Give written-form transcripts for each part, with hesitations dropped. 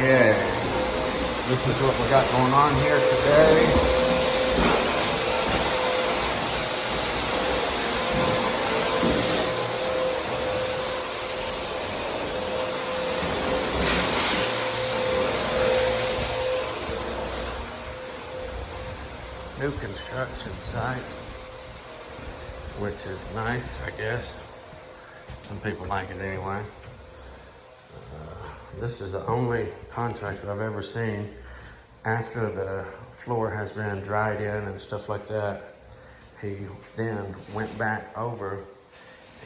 Okay, this is what we got going on here today. New construction site, which is nice, I guess. Some people like it anyway. This is the only contractor I've ever seen after the floor has been dried in and stuff like that. He then went back over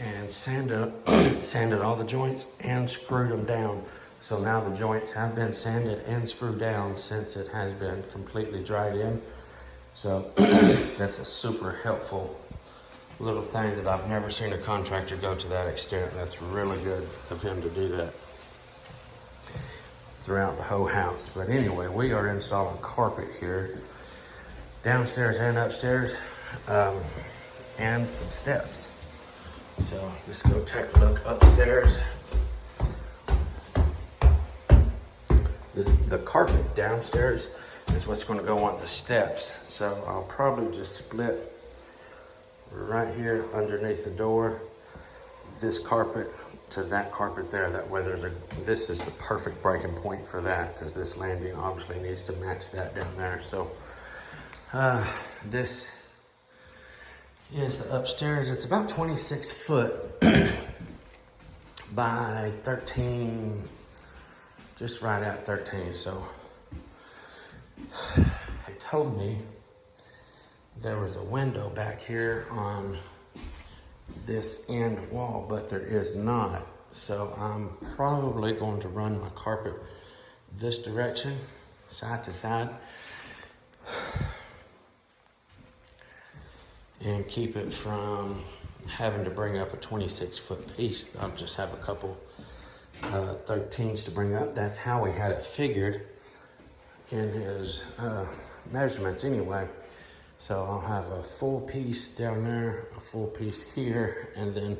and sanded all the joints and screwed them down. So now the joints have been sanded and screwed down since it has been completely dried in. So that's a super helpful little thing that I've never seen a contractor go to that extent. That's really good of him to do that throughout the whole house. But anyway, we are installing carpet here, downstairs and upstairs, and some steps. So let's go take a look upstairs. The carpet downstairs is what's going to go on the steps. So I'll probably just split right here underneath the door this carpet to that carpet there. That way this is the perfect breaking point for that, because this landing obviously needs to match that down there. So this is the upstairs. It's about 26 foot by 13, just right at 13. So they told me there was a window back here on this end wall, but there is not. So I'm probably going to run my carpet this direction, side to side, and keep it from having to bring up a 26-foot piece. I'll just have a couple 13s to bring up. That's how we had it figured in his measurements anyway. So I'll have a full piece down there, a full piece here, and then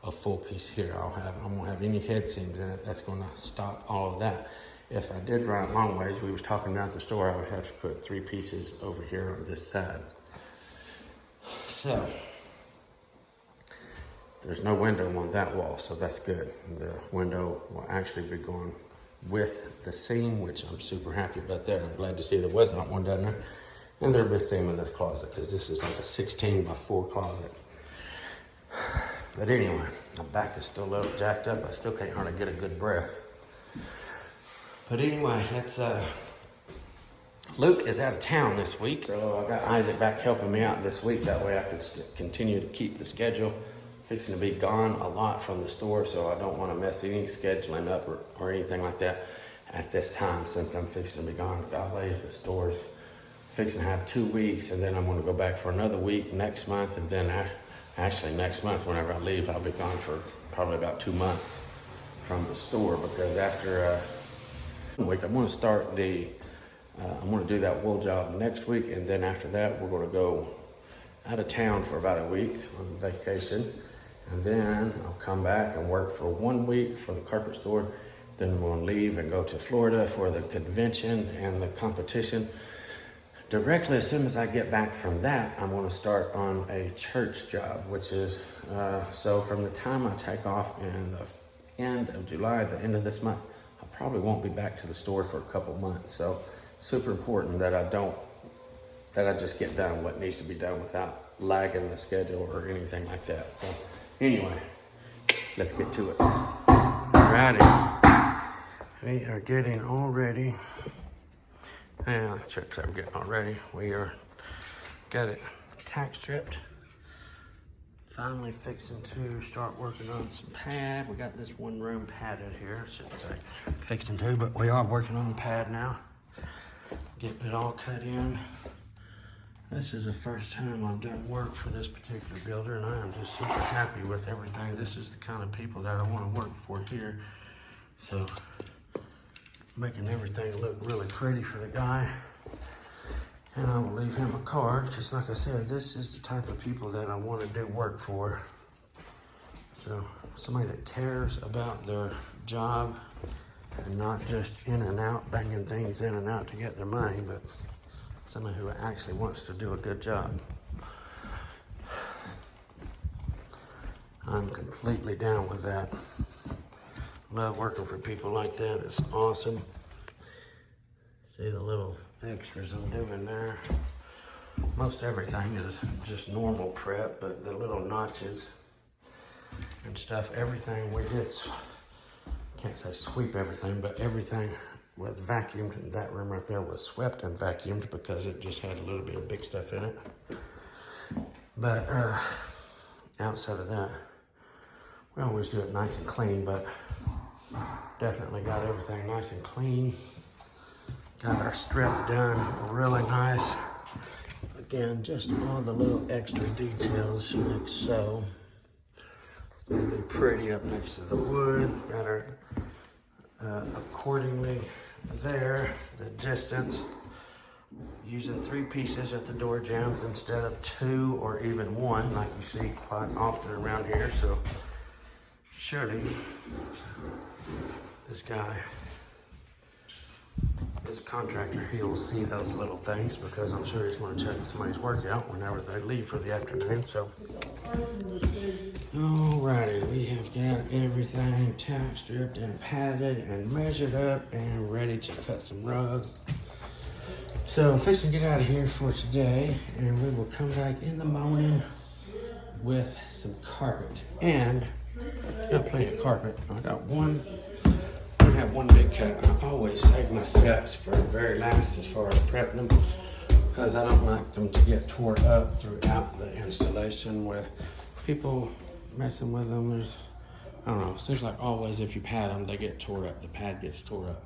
a full piece here. I won't have any head seams in it. That's gonna stop all of that. If I did run it long ways, we was talking down at the store, I would have to put 3 pieces over here on this side. So there's no window on that wall, so that's good. The window will actually be going with the seam, which I'm super happy about that. I'm glad to see there was not one down there. And there'll be a seam in this closet, because this is like a 16 by 4 closet. But anyway, my back is still a little jacked up. I still can't hardly get a good breath. But anyway, that's Luke is out of town this week, so I got Isaac back helping me out this week. That way I could continue to keep the schedule. Fixing to be gone a lot from the store, so I don't want to mess any scheduling up or anything like that at this time, since I'm fixing to be gone. Golly, if the store's fixing to have 2 weeks, and then I'm going to go back for another week next month, and then actually next month, whenever I leave, I'll be gone for probably about 2 months from the store, because after a week, I'm going to start I'm going to do that wool job next week, and then after that, we're going to go out of town for about a week on vacation, and then I'll come back and work for 1 week for the carpet store. Then we're going to leave and go to Florida for the convention and the competition. Directly as soon as I get back from that, I'm going to start on a church job, which is, so from the time I take off in the end of July, the end of this month, I probably won't be back to the store for a couple months. So super important that I just get done what needs to be done without lagging the schedule or anything like that. So anyway, let's get to it. Alrighty, we are getting all ready. Yeah, that's right, we're getting all ready. We are got it tack stripped. Finally fixing to start working on some pad. We got this one room padded here. Shouldn't say fixing to, but we are working on the pad now. Getting it all cut in. This is the first time I've done work for this particular builder, and I am just super happy with everything. This is the kind of people that I want to work for here. So making everything look really pretty for the guy. And I will leave him a card, because like I said, this is the type of people that I want to do work for. So somebody that cares about their job And not just in and out, banging things in and out to get their money, but someone who actually wants to do a good job. I'm completely down with that. Love working for people like that. It's awesome. See the little extras I'm doing there. Most everything is just normal prep, but the little notches and stuff, everything we just, can't say sweep everything, but everything was vacuumed. And that room right there was swept and vacuumed because it just had a little bit of big stuff in it. But outside of that, we always do it nice and clean, but definitely got everything nice and clean. Got our strip done really nice. Again, just all the little extra details like so. It's going to be pretty up next to the wood. Got our accordingly there, the distance. Using 3 pieces at the door jambs instead of 2 or even 1 like you see quite often around here. So surely this guy is a contractor. He will see those little things because I'm sure he's going to check somebody's work out whenever they leave for the afternoon. So, alrighty, we have got everything tack stripped and padded and measured up and ready to cut some rug. So, fixing to get out of here for today, and we will come back in the morning with some carpet. And got plenty of carpet. I got one. I have one big cut. I always save my steps for the very last as far as prepping them because I don't like them to get tore up throughout the installation with people messing with them. I don't know, it seems like always if you pad them, they get tore up. The pad gets tore up.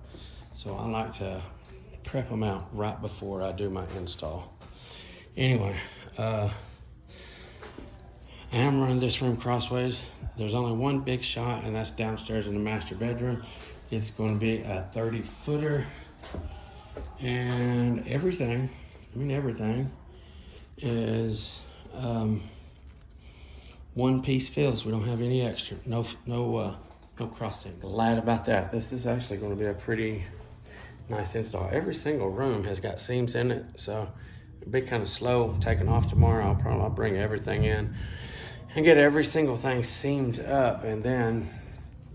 So I like to prep them out right before I do my install. Anyway, I am running this room crossways. There's only one big shot, and that's downstairs in the master bedroom. It's going to be a 30-footer, and everything is one-piece fills. We don't have any extra, no crossing. Glad about that. This is actually going to be a pretty nice install. Every single room has got seams in it, so it'll be kind of slow taking off tomorrow. I'll bring everything in and get every single thing seamed up, and then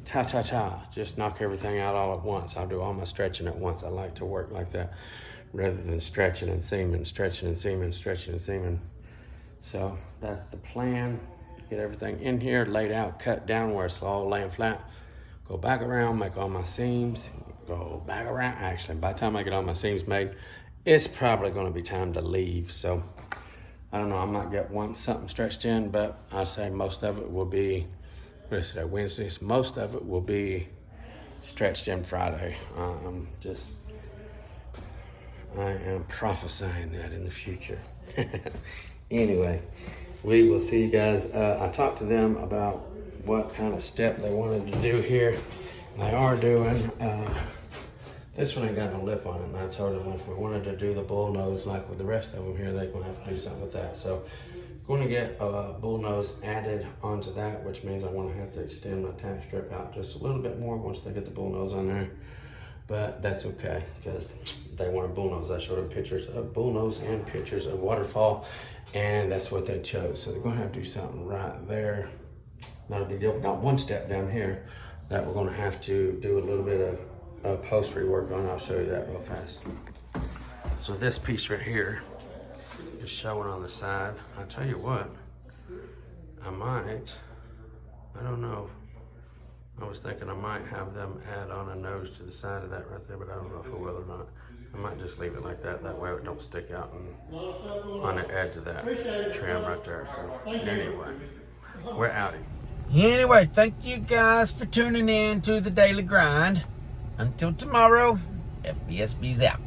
just knock everything out all at once. I'll do all my stretching at once. I like to work like that rather than stretching and seaming, stretching and seaming, stretching and seaming. So that's the plan. Get everything in here, laid out, cut down where it's all laying flat. Go back around, make all my seams, go back around. Actually, by the time I get all my seams made, it's probably going to be time to leave. So I don't know, I might get something stretched in, but I say most of it will be, Wednesdays, most of it will be stretched in Friday. I am prophesying that in the future. Anyway, we will see you guys. I talked to them about what kind of step they wanted to do here. They are doing, this one ain't got no lip on it, and I told them if we wanted to do the bull nose like with the rest of them here, they're gonna have to do something with that. So going to get a bull nose added onto that, which means I want to have to extend my tack strip out just a little bit more once they get the bull nose on there. But that's okay because they want a bull nose. I showed them pictures of bull nose and pictures of waterfall, and that's what they chose. So they're going to have to do something right there. Not a big deal. We got one step down here that we're going to have to do a little bit of upholstery work on. I'll show you that real fast. So this piece right here is showing on the side. I tell you what, I don't know. I was thinking I might have them add on a nose to the side of that right there, but I don't know if I will or not. I might just leave it like that. That way it don't stick out on the edge of that trim right there. So anyway, we're out. Anyway, thank you guys for tuning in to the Daily Grind. Until tomorrow, FBSB's out.